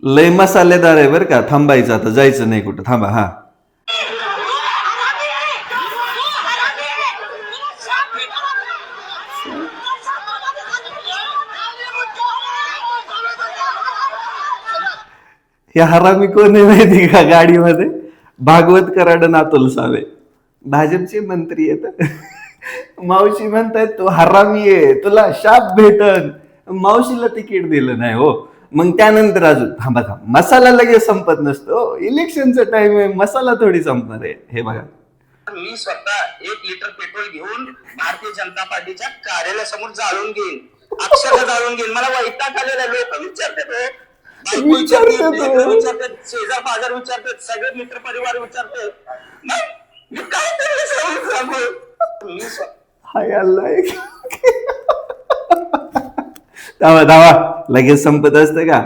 लय मसालेदार आहे बरं का. थांबायचं आता, जायचं नाही कुठं. थांबा. हा, हे हरामी कोण आहे माहिती का गाडीमध्ये? भागवत कराड आणि अतुल सावे, भाजपचे मंत्री आहेत. मावशी म्हणतायत तू हरामी आहे, तुला शाप भेटन. मावशीला तिकीट दिलं नाही हो. मग त्यानंतर अजून थांबा थांबा, मसाला लगेच संपत नसतो. इलेक्शनचा टाइम आहे, मसाला थोडी संपणार आहे. हे बघा, मी स्वतः 1 लिटर पेट्रोल घेऊन भारतीय जनता पार्टीच्या कार्यालयासमोर जाळून घेईन, अक्षरशः जाळून घेईन. मला वैताग आलेला. लोक विचारतात, शेजार पाजार विचारतात, सगळे मित्र परिवार विचारतात. मी काय हाय अल्लाह. धावा धावा, लगेच संपत असतं का?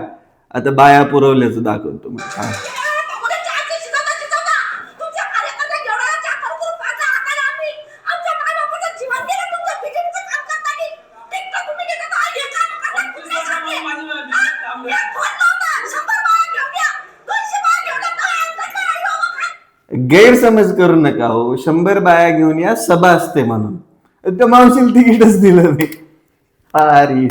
आता बाया पुरवल्याचं दाखवतो तुम्हाला. गैरसमज करू नका हो. 100 बाया घेऊन या, सभा असते म्हणून. त्या मावशीला तिकीटच दिलं नाही. अरे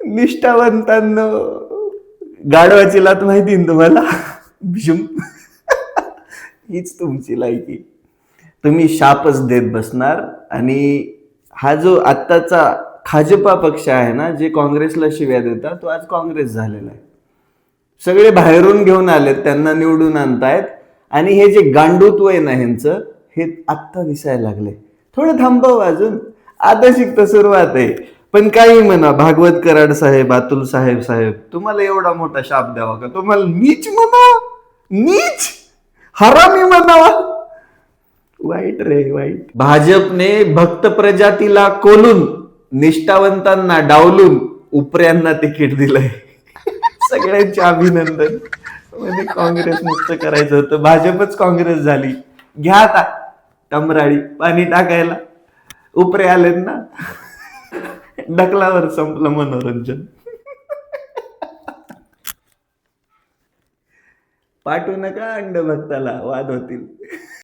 निष्ठावंतांनो, गाढवाची लात माहिती ना तुम्हाला? भीषम. हीच तुमची लायकी. तुम्ही शापच देत बसणार. आणि हा जो आत्ताचा भाजपा पक्ष आहे ना, जे काँग्रेसला शिव्या देतात, तो आज काँग्रेस झालेला आहे. सगळे बाहेरून घेऊन आलेत, त्यांना निवडून आणतायत. आणि हे जे गांडूत्व आहे ना ह्यांचं, हे आत्ता दिसायला लागले. थोडं थांबव अजून, आता शिकता सुरुवात आहे. पण काही म्हणा, भागवत कराड साहेब, अतुल साहेब, तुम्हाला एवढा मोठा शाप द्यावा का? तुम्हाला नीच म्हणा, नीच हरामी म्हणावा. वाईट रे वाईट. भाजपने भक्त प्रजातीला कोलून, निष्ठावंतांना डावलून, उपऱ्यांना तिकीट दिलंय. सगळ्यांचे अभिनंदन. म्हणजे काँग्रेस मुक्त करायचं होतं, भाजपच काँग्रेस झाली. घ्या आता टमराळी पाणी टाकायला. उपरे आलेत ना, ढकलावर संपलं मनोरंजन. पाठवू नका अंड भक्ताला, वाद होतील.